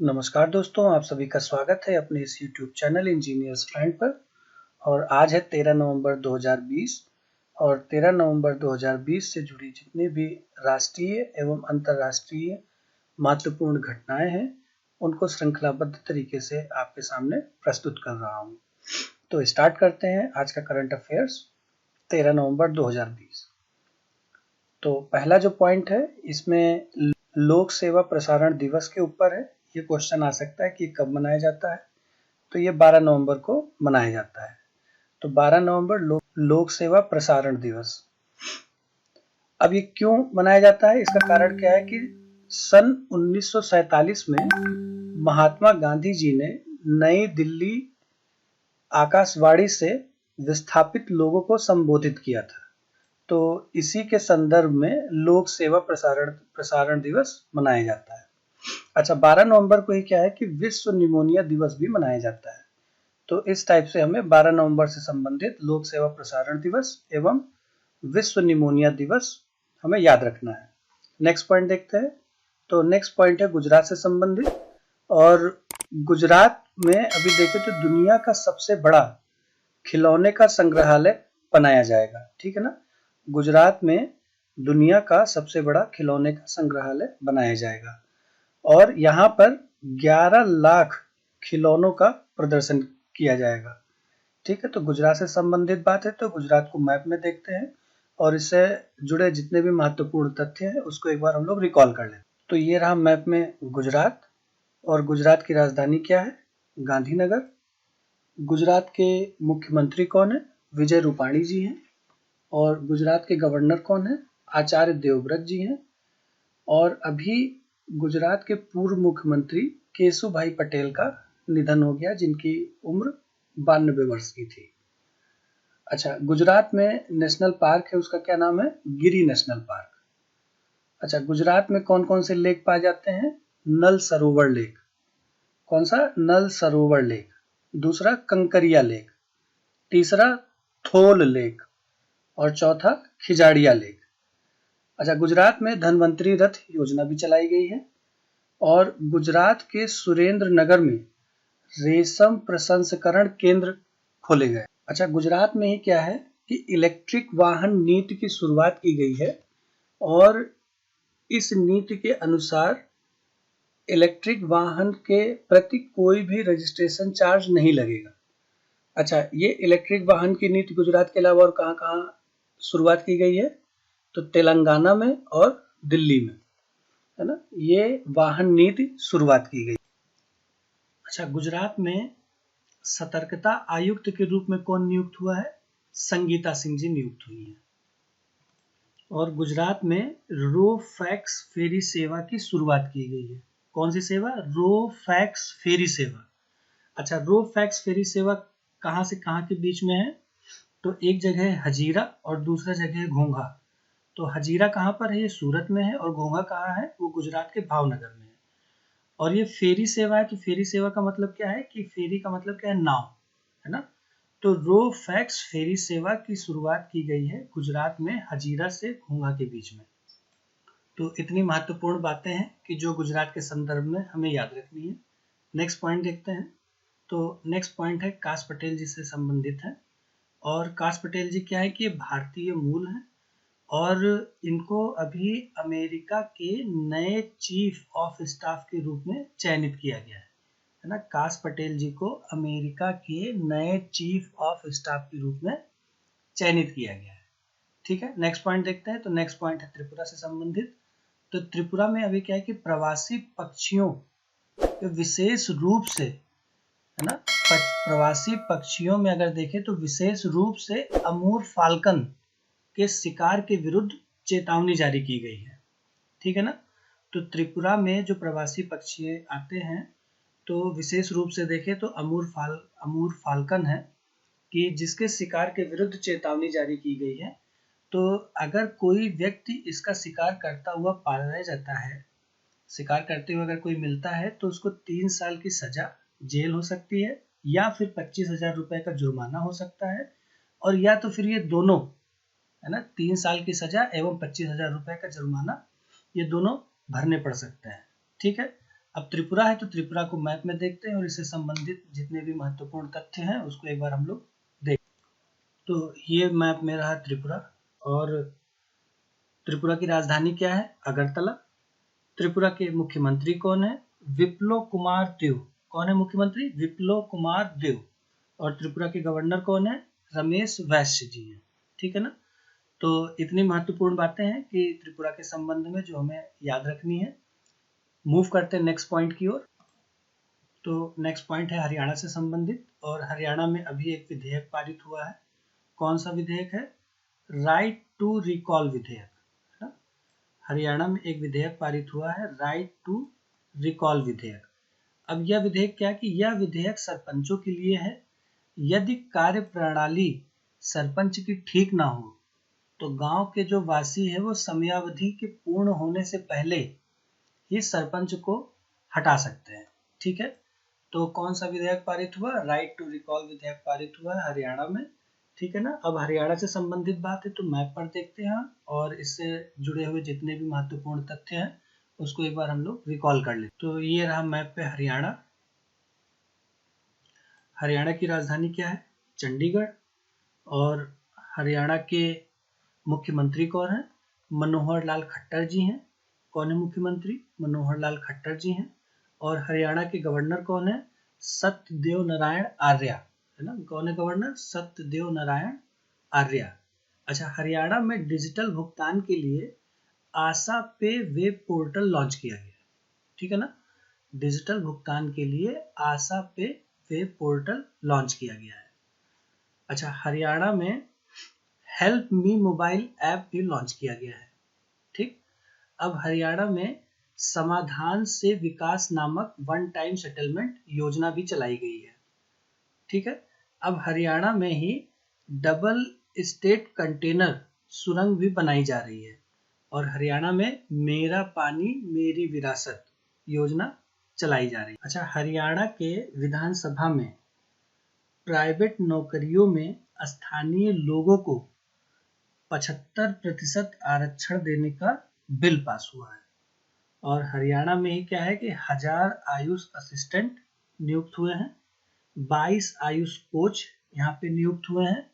नमस्कार दोस्तों, आप सभी का स्वागत है अपने इस YouTube चैनल इंजीनियर्स फ्रेंड पर। और आज है 13 नवंबर 2020 और 13 नवंबर 2020 से जुड़ी जितनी भी राष्ट्रीय एवं अंतर्राष्ट्रीय महत्वपूर्ण घटनाएं हैं उनको श्रृंखलाबद्ध तरीके से आपके सामने प्रस्तुत कर रहा हूं। तो स्टार्ट करते हैं आज का करंट अफेयर्स 13 नवंबर 2020। तो पहला जो पॉइंट है इसमें लोक सेवा प्रसारण दिवस के ऊपर है। ये क्वेश्चन आ सकता है कि कब मनाया जाता है, तो ये 12 नवंबर को मनाया जाता है। तो 12 नवंबर लोक सेवा प्रसारण दिवस। अब ये क्यों मनाया जाता है, इसका कारण क्या है कि सन 1947 में महात्मा गांधी जी ने नई दिल्ली आकाशवाणी से विस्थापित लोगों को संबोधित किया था। तो इसी के संदर्भ में लोक सेवा प्रसारण दिवस मनाया जाता है। अच्छा, 12 नवंबर को ही क्या है कि विश्व निमोनिया दिवस भी मनाया जाता है। तो इस टाइप से हमें 12 नवंबर से संबंधित लोक सेवा प्रसारण दिवस एवं विश्व निमोनिया दिवस हमें याद रखना है। नेक्स्ट पॉइंट देखते हैं। तो नेक्स्ट पॉइंट है गुजरात से संबंधित। और गुजरात में अभी देखें तो दुनिया का सबसे बड़ा खिलौने का संग्रहालय बनाया जाएगा। ठीक है ना, गुजरात में दुनिया का सबसे बड़ा खिलौने का संग्रहालय बनाया जाएगा और यहाँ पर 11 लाख खिलौनों का प्रदर्शन किया जाएगा। ठीक है, तो गुजरात से संबंधित बात है तो गुजरात को मैप में देखते हैं और इससे जुड़े जितने भी महत्वपूर्ण तथ्य हैं उसको एक बार हम लोग रिकॉल कर लें। तो ये रहा मैप में गुजरात और गुजरात की राजधानी क्या है, गांधीनगर। गुजरात के मुख्यमंत्री कौन है, विजय रूपाणी जी हैं। और गुजरात के गवर्नर कौन है, आचार्य देवव्रत जी हैं। और अभी गुजरात के पूर्व मुख्यमंत्री केशुभाई पटेल का निधन हो गया, जिनकी उम्र 92 वर्ष की थी। अच्छा, गुजरात में नेशनल पार्क है, उसका क्या नाम है, गिरी नेशनल पार्क। अच्छा, गुजरात में कौन कौन से लेक पाए जाते हैं, नल सरोवर लेक। कौन सा, नल सरोवर लेक। दूसरा कंकरिया लेक, तीसरा थोल लेक और चौथा खिजाड़िया लेक। अच्छा, गुजरात में धनवंतरी रथ योजना भी चलाई गई है और गुजरात के सुरेंद्र नगर में रेशम प्रसंस्करण केंद्र खोले गए। अच्छा, गुजरात में ही क्या है कि इलेक्ट्रिक वाहन नीति की शुरुआत की गई है और इस नीति के अनुसार इलेक्ट्रिक वाहन के प्रति कोई भी रजिस्ट्रेशन चार्ज नहीं लगेगा। अच्छा, ये इलेक्ट्रिक वाहन की नीति गुजरात के अलावा और कहाँ कहाँ शुरुआत की गई है, तो तेलंगाना में और दिल्ली में, है ना, ये वाहन नीति शुरुआत की गई। अच्छा, गुजरात में सतर्कता आयुक्त के रूप में कौन नियुक्त हुआ है, संगीता सिंह जी नियुक्त हुई है। और गुजरात में रो फैक्स फेरी सेवा की शुरुआत की गई है। कौन सी सेवा, रो फैक्स फेरी सेवा। अच्छा, रो फैक्स फेरी सेवा कहाँ से कहाँ के बीच में है, तो एक जगह है हजीरा और दूसरा जगह है घोंघा। तो हजीरा कहाँ पर है, ये सूरत में है, और घोंघा कहाँ है, वो गुजरात के भावनगर में है। और ये फेरी सेवा है, तो फेरी सेवा का मतलब क्या है कि फेरी का मतलब क्या है, नाव, है ना। तो रो फैक्स फेरी सेवा की शुरुआत की गई है गुजरात में हजीरा से घोंघा के बीच में। तो इतनी महत्वपूर्ण बातें हैं कि जो गुजरात के संदर्भ में हमें याद रखनी है। नेक्स्ट पॉइंट देखते हैं। तो नेक्स्ट पॉइंट है काश पटेल जी से संबंधित है। और काश पटेल जी क्या है कि भारतीय मूल हैं और इनको अभी अमेरिका के नए चीफ ऑफ स्टाफ के रूप में चयनित किया गया है ना। काश पटेल जी को अमेरिका के नए चीफ ऑफ स्टाफ के रूप में चयनित किया गया है। ठीक है, नेक्स्ट पॉइंट देखते हैं। तो नेक्स्ट पॉइंट है त्रिपुरा से संबंधित। तो त्रिपुरा में अभी क्या है कि प्रवासी पक्षियों के विशेष रूप से, है ना, प्रवासी पक्षियों में अगर देखें तो विशेष रूप से अमूर फाल्कन के शिकार के विरुद्ध चेतावनी जारी की गई है। ठीक है ना। तो त्रिपुरा में जो प्रवासी पक्षी आते हैं तो विशेष रूप से देखें तो अमूर फाल्कन है कि जिसके शिकार के विरुद्ध चेतावनी जारी की गई है। तो अगर कोई व्यक्ति इसका शिकार करता हुआ पाया जाता है, शिकार करते हुए अगर कोई मिलता है तो उसको 3 साल की सजा, जेल हो सकती है या फिर 25,000 रुपए का जुर्माना हो सकता है, और या तो फिर ये दोनों, है ना, 3 साल की सजा एवं 25,000 रुपए का जुर्माना, ये दोनों भरने पड़ सकते हैं। ठीक है, अब त्रिपुरा है तो त्रिपुरा को मैप में देखते हैं और इससे संबंधित जितने भी महत्वपूर्ण तथ्य हैं उसको एक बार हम लोग देख। तो ये मैप में रहा त्रिपुरा, और त्रिपुरा की राजधानी क्या है? अगरतला। त्रिपुरा के मुख्यमंत्री कौन है? विप्लव कुमार देव। कौन है मुख्यमंत्री? विप्लव कुमार देव। और त्रिपुरा के गवर्नर कौन है? रमेश वैश्य जी हैं। ठीक है ना। तो इतनी महत्वपूर्ण बातें हैं कि त्रिपुरा के संबंध में जो हमें याद रखनी है। मूव करते हैं नेक्स्ट पॉइंट की ओर। तो नेक्स्ट पॉइंट है हरियाणा से संबंधित, और हरियाणा में अभी एक विधेयक पारित हुआ है। कौन सा विधेयक है? राइट टू रिकॉल विधेयक। हरियाणा में एक विधेयक पारित हुआ है, राइट टू रिकॉल विधेयक। अब यह विधेयक क्या कि यह विधेयक सरपंचों के लिए है। यदि कार्य प्रणाली सरपंच की ठीक ना हो तो गांव के जो वासी है वो समयावधि के पूर्ण होने से पहले ही सरपंच को हटा सकते हैं। ठीक है। तो कौन सा विधेयक पारित हुआ? राइट टू रिकॉल विधेयक पारित हुआ है हरियाणा में। ठीक है ना। अब हरियाणा से संबंधित बात है तो मैप पर देखते हैं और इससे जुड़े हुए जितने भी महत्वपूर्ण तथ्य हैं उसको एक बार हम लोग रिकॉल कर लेते। तो ये रहा मैप पे हरियाणा। हरियाणा की राजधानी क्या है? चंडीगढ़। और हरियाणा के मुख्यमंत्री कौन है? मनोहर लाल खट्टर जी हैं। कौन है मुख्यमंत्री? मनोहर लाल खट्टर जी हैं। और हरियाणा के गवर्नर कौन है? सत्यदेव नारायण आर्य, है ना। कौन है गवर्नर? सत्यदेव नारायण आर्य। अच्छा, हरियाणा में डिजिटल भुगतान के लिए आशा पे वेब पोर्टल लॉन्च किया गया। ठीक है ना। डिजिटल भुगतान के लिए आशा पे वेब पोर्टल लॉन्च किया गया है। अच्छा, हरियाणा में हेल्प मी मोबाइल ऐप भी लॉन्च किया गया है। ठीक। अब हरियाणा में समाधान से विकास नामक वन टाइम सेटलमेंट योजना भी चलाई गई है। ठीक है। अब हरियाणा में ही डबल स्टेट कंटेनर सुरंग भी बनाई जा रही है। और हरियाणा में मेरा पानी मेरी विरासत योजना चलाई जा रही है। अच्छा, हरियाणा के विधानसभा में प्राइवेट नौकरियों में स्थानीय लोगों को 75% आरक्षण देने का बिल पास हुआ है। और हरियाणा में ही क्या है कि 1000 आयुष असिस्टेंट नियुक्त हुए हैं, 22 आयुष कोच यहाँ पे नियुक्त हुए हैं।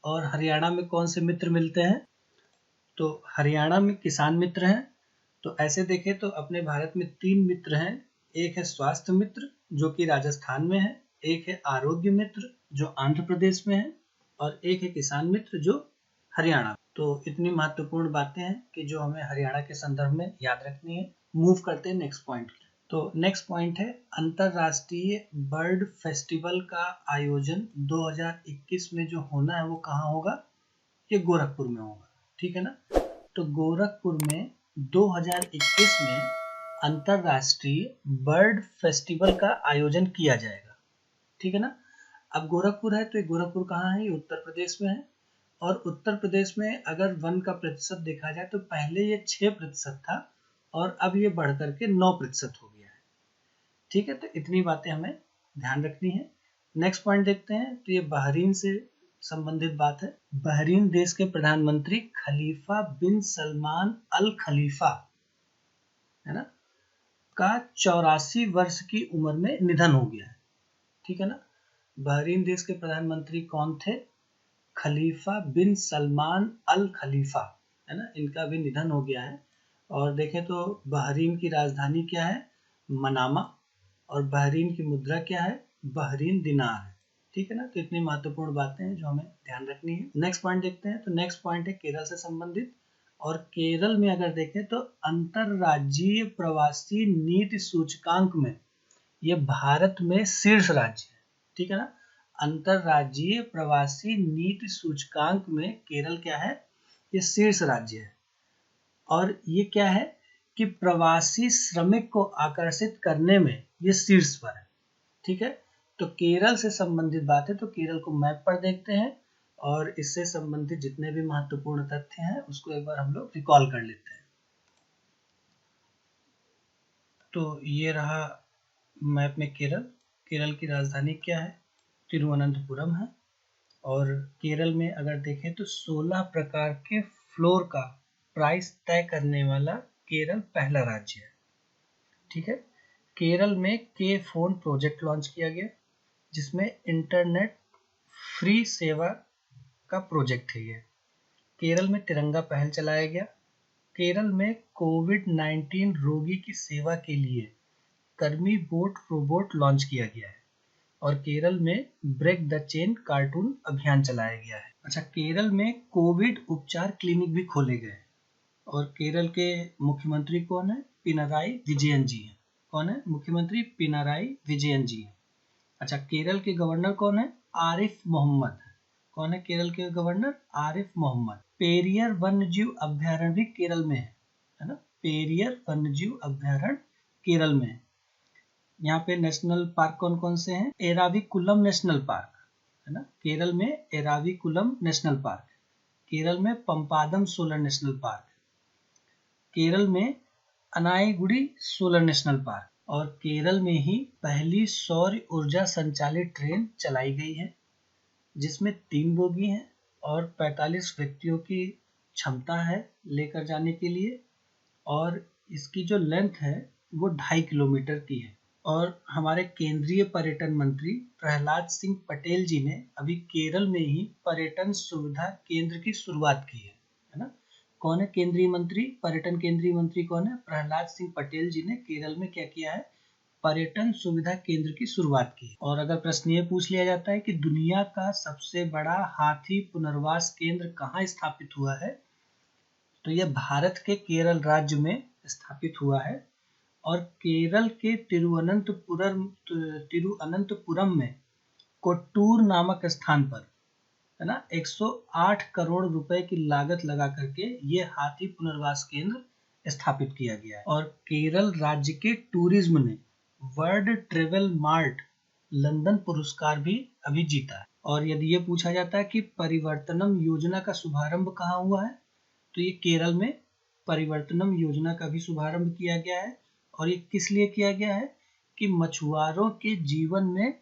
और हरियाणा में कौन से मित्र मिलते हैं? तो हरियाणा में किसान मित्र हैं। तो ऐसे देखें तो अपने भारत में 3 मित्र हैं। एक है स्वास्थ्य मित्र जो कि राजस्थान में है, एक है आरोग्य मित्र जो आंध्र प्रदेश में है, और एक है किसान मित्र जो हरियाणा। तो इतनी महत्वपूर्ण बातें हैं कि जो हमें हरियाणा के संदर्भ में याद रखनी है। मूव करते हैं नेक्स्ट पॉइंट। तो नेक्स्ट पॉइंट है अंतरराष्ट्रीय बर्ड फेस्टिवल का आयोजन 2021 में जो होना है वो कहाँ होगा? ये गोरखपुर में होगा। ठीक है ना। तो गोरखपुर में 2021 में अंतरराष्ट्रीय बर्ड फेस्टिवल का आयोजन किया जाएगा। ठीक है ना। अब गोरखपुर है तो ये गोरखपुर कहाँ है? ये उत्तर प्रदेश में है। और उत्तर प्रदेश में अगर वन का प्रतिशत देखा जाए तो पहले ये 6% था और अब ये बढ़कर के 9% हो गया है। ठीक है। तो इतनी बातें हमें ध्यान रखनी है। नेक्स्ट पॉइंट देखते हैं। तो ये बहरीन से संबंधित बात है। बहरीन देश के प्रधानमंत्री खलीफा बिन सलमान अल खलीफा, है ना, का 84 वर्ष की उम्र में निधन हो गया है। ठीक है ना। बहरीन देश के प्रधानमंत्री कौन थे? खलीफा बिन सलमान अल खलीफा, है ना। इनका भी निधन हो गया है। और देखें तो बहरीन की राजधानी क्या है? मनामा। और बहरीन की मुद्रा क्या है? बहरीन दिनार है। ठीक है ना। तो इतनी महत्वपूर्ण बातें हैं जो हमें ध्यान रखनी है। नेक्स्ट पॉइंट देखते हैं। तो नेक्स्ट पॉइंट है केरल से संबंधित। और केरल में अगर देखें तो अंतरराज्यीय प्रवासी नीति सूचकांक में ये भारत में शीर्ष राज्य है। ठीक है ना। अंतरराज्यीय प्रवासी नीति सूचकांक में केरल क्या है? ये शीर्ष राज्य है। और ये क्या है कि प्रवासी श्रमिक को आकर्षित करने में ये शीर्ष पर है। ठीक है। तो केरल से संबंधित बात है तो केरल को मैप पर देखते हैं और इससे संबंधित जितने भी महत्वपूर्ण तथ्य हैं उसको एक बार हम लोग रिकॉल कर लेते हैं। तो ये रहा मैप में केरल। केरल की राजधानी क्या है? तिरुवनंतपुरम है। और केरल में अगर देखें तो 16 प्रकार के फ्लोर का प्राइस तय करने वाला केरल पहला राज्य है। ठीक है। केरल में के फोन प्रोजेक्ट लॉन्च किया गया, जिसमें इंटरनेट फ्री सेवा का प्रोजेक्ट है ये। केरल में तिरंगा पहल चलाया गया। केरल में कोविड-19 रोगी की सेवा के लिए कर्मी बोट रोबोट लॉन्च किया गया है। और केरल में ब्रेक द चेन कार्टून अभियान चलाया गया है। अच्छा, केरल में कोविड उपचार क्लिनिक भी खोले गए। और केरल के मुख्यमंत्री कौन है? पिनाराई विजयन जी हैं। कौन है मुख्यमंत्री? पिनाराई विजयन जी हैं। अच्छा, केरल के गवर्नर कौन है? आरिफ मोहम्मद। कौन है केरल के गवर्नर? आरिफ मोहम्मद। पेरियर वन्यजीव अभ्यारण्य भी केरल में है ना? पेरियर वन्यजीव अभ्यारण्य केरल में है। यहाँ पे नेशनल पार्क कौन कौन से हैं? एराविकुलम नेशनल पार्क है ना, केरल में एराविकुलम नेशनल पार्क। केरल में पंपादम सोलर नेशनल पार्क। केरल में अनाईगुड़ी सोलर नेशनल पार्क। और केरल में ही पहली सौर ऊर्जा संचालित ट्रेन चलाई गई है, जिसमें 3 बोगी हैं और 45 व्यक्तियों की क्षमता है लेकर जाने के लिए। और इसकी जो लेंथ है वो 2.5 किलोमीटर की है। और हमारे केंद्रीय पर्यटन मंत्री प्रहलाद सिंह पटेल जी ने अभी केरल में ही पर्यटन सुविधा केंद्र की शुरुआत की है ना? कौन है केंद्रीय मंत्री? पर्यटन केंद्रीय मंत्री कौन है? प्रहलाद सिंह पटेल जी ने केरल में क्या किया है? पर्यटन सुविधा केंद्र की शुरुआत की। और अगर प्रश्न ये पूछ लिया जाता है कि दुनिया का सबसे बड़ा हाथी पुनर्वास केंद्र कहाँ स्थापित हुआ है, तो यह भारत के केरल राज्य में स्थापित हुआ है। और केरल के तिरुअनंतपुरम में कोट्टूर नामक स्थान पर है ना 108 करोड़ रुपए की लागत लगा करके ये हाथी पुनर्वास केंद्र स्थापित किया गया है। और केरल राज्य के टूरिज्म ने वर्ल्ड ट्रेवल मार्ट लंदन पुरस्कार भी अभी जीता है। और यदि ये पूछा जाता है कि परिवर्तनम योजना का शुभारंभ कहाँ हुआ है, तो ये केरल में परिवर्तनम योजना का भी शुभारंभ किया गया है। और ये किस लिए किया गया है? कि मछुआरों के जीवन में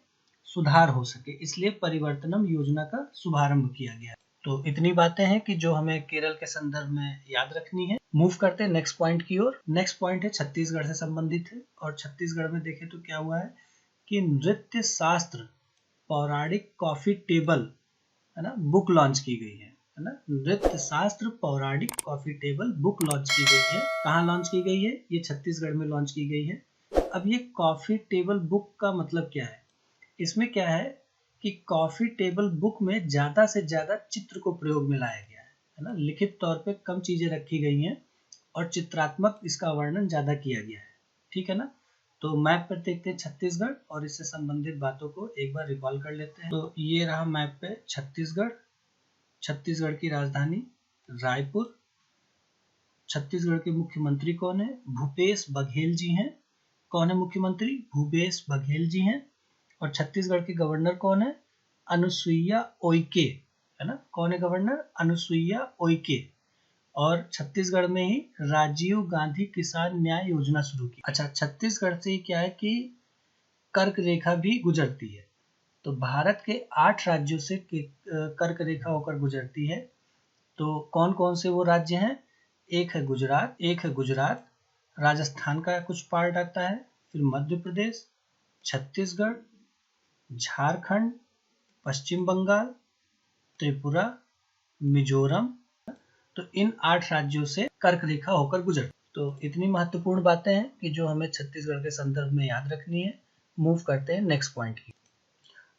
सुधार हो सके, इसलिए परिवर्तनम योजना का शुभारंभ किया गया। तो इतनी बातें हैं कि जो हमें केरल के संदर्भ में याद रखनी है। मूव करते हैं नेक्स्ट पॉइंट की ओर। नेक्स्ट पॉइंट है छत्तीसगढ़ से संबंधित है। और छत्तीसगढ़ में देखें तो क्या हुआ है कि नृत्य शास्त्र पौराणिक कॉफी टेबल है ना बुक लॉन्च की गई है ना? नृत्य शास्त्र पौराणिक कॉफी टेबल बुक लॉन्च की गई है। कहाँ लॉन्च की गई है? ये छत्तीसगढ़ में लॉन्च की गई है। अब ये कॉफी टेबल बुक का मतलब क्या है? इसमें क्या है कि कॉफी टेबल बुक में ज्यादा से ज्यादा चित्र को प्रयोग में लाया गया है ना? लिखित तौर पे कम चीजें रखी गई हैं और चित्रात्मक इसका वर्णन ज्यादा किया गया है। ठीक है ना? तो मैप पर देखते हैं छत्तीसगढ़ और इससे संबंधित बातों को एक बार रिकॉल कर लेते हैं। तो ये रहा मैप पे छत्तीसगढ़। छत्तीसगढ़ की राजधानी रायपुर। छत्तीसगढ़ के मुख्यमंत्री कौन है? भूपेश बघेल जी हैं। कौन है मुख्यमंत्री? भूपेश बघेल जी हैं। और छत्तीसगढ़ के गवर्नर कौन है? अनुसुईया उइके है ना? कौन है गवर्नर? अनुसुईया उइके। और छत्तीसगढ़ में ही राजीव गांधी किसान न्याय योजना शुरू की। अच्छा, छत्तीसगढ़ से क्या है कि कर्क रेखा भी गुजरती है। तो भारत के 8 राज्यों से कर्क रेखा होकर गुजरती है। तो कौन कौन से वो राज्य हैं? एक है गुजरात, राजस्थान का कुछ पार्ट आता है, फिर मध्य प्रदेश, छत्तीसगढ़, झारखंड, पश्चिम बंगाल, त्रिपुरा, मिजोरम। तो इन 8 राज्यों से कर्क रेखा होकर गुजर। तो इतनी महत्वपूर्ण बातें हैं कि जो हमें छत्तीसगढ़ के संदर्भ में याद रखनी है। मूव करते हैं नेक्स्ट पॉइंट की।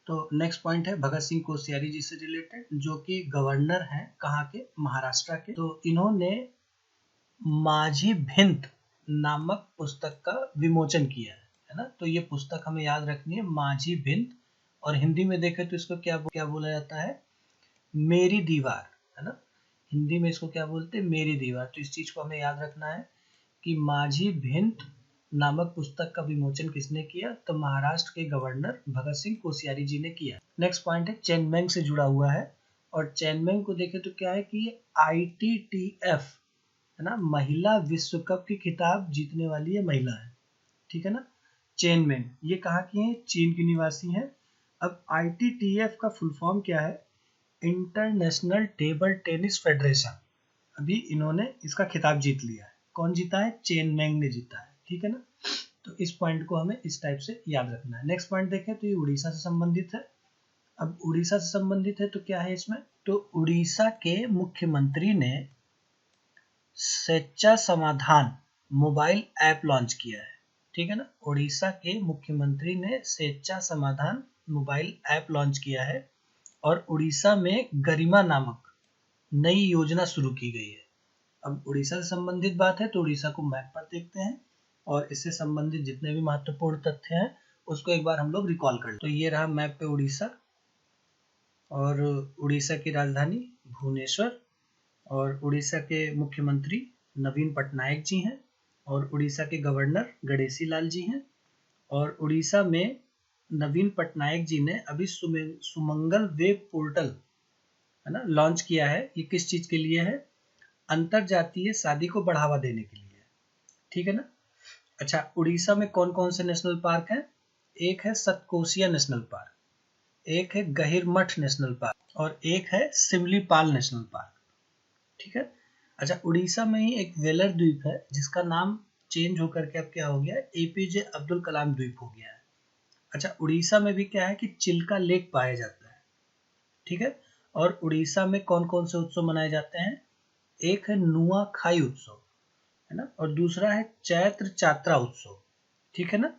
तो नेक्स्ट पॉइंट है भगत सिंह कोश्यारी जी से रिलेटेड, जो कि गवर्नर हैं कहाँ के? महाराष्ट्र के। तो इन्होंने माझी भिंत नामक पुस्तक का विमोचन किया है ना? तो ये पुस्तक हमें याद रखनी है, माझी भिंत। और हिंदी में देखें तो इसको क्या बोला जाता है? मेरी दीवार है ना? हिंदी में इसको क्या बोलते हैं? मेरी दीवार। तो इस चीज को हमें याद रखना है कि माझी भिंत नामक पुस्तक का विमोचन किसने किया? तो महाराष्ट्र के गवर्नर भगत सिंह कोश्यारी जी ने किया। नेक्स्ट पॉइंट है चेनमेंग से जुड़ा हुआ है। और चेनमेंग को देखें तो क्या है कि ये ITTF है ना, महिला विश्व कप की खिताब जीतने वाली ये महिला है। ठीक है ना? चेनमेंग ये कहाँ की है? चीन की निवासी है। अब ITTF का फुल फॉर्म क्या है? International table tennis federation. अभी इन्होंने इसका खिताब जीत लिया है। कौन जीता है? चेनमेंग ने जीता है। ठीक है ना? तो इस पॉइंट को हमें इस टाइप से याद रखना है। नेक्स्ट पॉइंट देखें तो ये उड़ीसा से संबंधित है। अब उड़ीसा से संबंधित है तो क्या है इसमें, तो उड़ीसा के मुख्यमंत्री ने स्वेच्छा समाधान मोबाइल ऐप लॉन्च किया है। ठीक है ना, उड़ीसा के मुख्यमंत्री ने स्वेच्छा समाधान मोबाइल ऐप लॉन्च किया है और उड़ीसा में गरिमा नामक नई योजना शुरू की गई है। अब उड़ीसा से संबंधित बात है तो उड़ीसा को मैप पर देखते हैं और इससे संबंधित जितने भी महत्वपूर्ण तथ्य हैं उसको एक बार हम लोग रिकॉल कर लें। तो ये रहा मैप पे उड़ीसा, और उड़ीसा की राजधानी भुवनेश्वर, और उड़ीसा के मुख्यमंत्री नवीन पटनायक जी हैं, और उड़ीसा के गवर्नर गणेशी लाल जी हैं। और उड़ीसा में नवीन पटनायक जी ने अभी सुमंगल वेब पोर्टल है ना लॉन्च किया है। ये किस चीज के लिए है, अंतरजातीय शादी को बढ़ावा देने के लिए। ठीक है ना। अच्छा, उड़ीसा में कौन कौन से नेशनल पार्क हैं, एक है सतकोसिया नेशनल पार्क, एक है गहिरमठ नेशनल पार्क और एक है सिमलीपाल नेशनल पार्क। ठीक है। अच्छा, उड़ीसा में ही एक वेलर द्वीप है जिसका नाम चेंज होकर के अब क्या हो गया है, एपीजे अब्दुल कलाम द्वीप हो गया है। अच्छा, उड़ीसा में भी क्या है कि चिल्का लेक पाया जाता है। ठीक है। और उड़ीसा में कौन कौन से उत्सव मनाए जाते हैं, एक है नुआखाई उत्सव है ना, और दूसरा है चैत्र चात्रा उत्सव। ठीक है ना।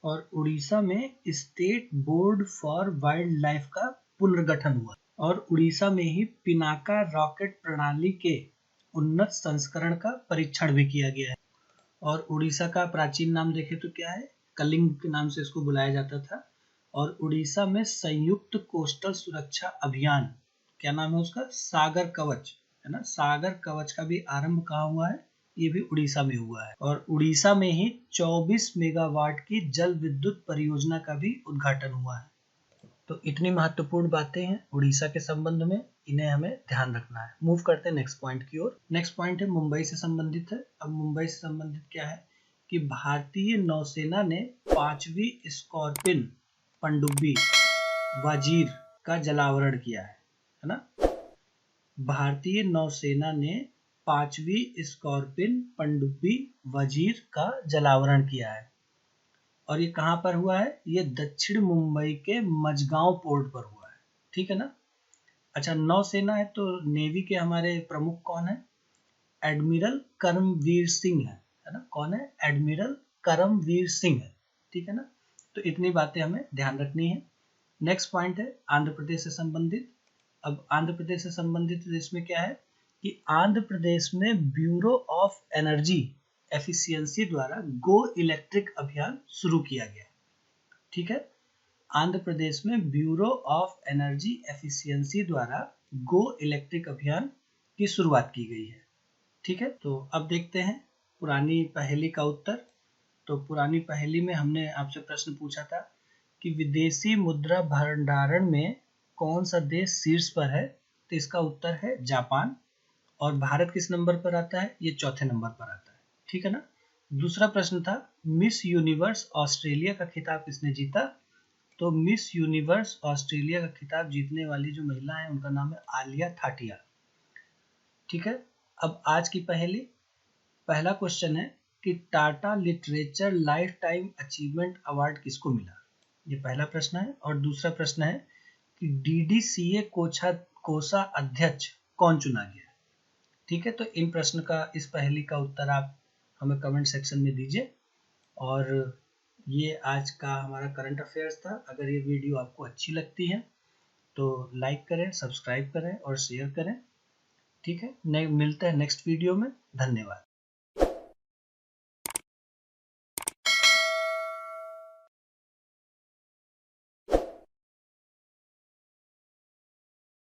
और उड़ीसा में state board for wild life का पुनर्गठन हुआ और उड़ीसा में ही पिनाका रॉकेट प्रणाली के उन्नत संस्करण का परीक्षण भी किया गया है। और उड़ीसा का प्राचीन नाम देखें तो क्या है, कलिंग के नाम से इसको बुलाया जाता था। और उड़ीसा में संयुक्त कोस्टल सुरक्षा अभियान, क्या नाम है उसका, सागर कवच है ना, सागर कवच का भी आरंभ कहाँ हुआ है, ये भी उड़ीसा में हुआ है। और उड़ीसा में ही 24 मेगावाट की जल विद्युत परियोजना का भी उद्घाटन हुआ है। तो इतनी महत्वपूर्ण बातें हैं उड़ीसा के संबंध में, इन्हें हमें ध्यान रखना है। मूव करते हैं नेक्स्ट पॉइंट की ओर। नेक्स्ट पॉइंट है मुंबई से संबंधित है। अब मुंबई से संबंधित क्या है कि भारतीय नौसेना ने 5वीं स्कॉर्पिन पनडुब्बी वजीर का जलावरण किया है ना। भारतीय नौसेना ने 5वीं स्कॉर्पिन पनडुब्बी वजीर का जलावरण किया है और ये कहाँ पर हुआ है, ये दक्षिण मुंबई के मझगांव पोर्ट पर हुआ है। ठीक है ना। अच्छा, नौसेना है तो नेवी के हमारे प्रमुख कौन है, एडमिरल करमवीर सिंह है ना, कौन है, एडमिरल करमवीर सिंह है। ठीक है ना। तो इतनी बातें हमें ध्यान रखनी है। नेक्स्ट पॉइंट है आंध्र प्रदेश से संबंधित। अब आंध्र प्रदेश से संबंधित इसमें क्या है कि आंध्र प्रदेश में ब्यूरो ऑफ एनर्जी एफिशिएंसी द्वारा गो इलेक्ट्रिक अभियान शुरू किया गया। ठीक है। आंध्र प्रदेश में ब्यूरो ऑफ एनर्जी एफिशिएंसी द्वारा गो इलेक्ट्रिक अभियान की शुरुआत की गई है। ठीक है। तो अब देखते हैं पुरानी पहेली का उत्तर। तो पुरानी पहेली में हमने आपसे प्रश्न पूछा था कि विदेशी मुद्रा भंडारण में कौन सा देश शीर्ष पर है, तो इसका उत्तर है जापान। और भारत किस नंबर पर आता है, ये चौथे नंबर पर आता है। ठीक है ना। दूसरा प्रश्न था मिस यूनिवर्स ऑस्ट्रेलिया का खिताब किसने जीता, तो मिस यूनिवर्स ऑस्ट्रेलिया का खिताब जीतने वाली जो महिला है उनका नाम है आलिया थाटिया। ठीक है। अब आज की पहेली, पहला क्वेश्चन है कि Tata literature life time achievement award किसको मिला, ये पहला प्रश्न है। और दूसरा प्रश्न है कि डीडीसीए कोषा अध्यक्ष कौन चुना गया। ठीक है। तो इन प्रश्न का, इस पहेली का उत्तर आप हमें कमेंट सेक्शन में दीजिए। और ये आज का हमारा करंट अफेयर्स था। अगर ये वीडियो आपको अच्छी लगती है तो लाइक करें, सब्सक्राइब करें और शेयर करें। ठीक है। मिलते हैं नेक्स्ट वीडियो में। धन्यवाद।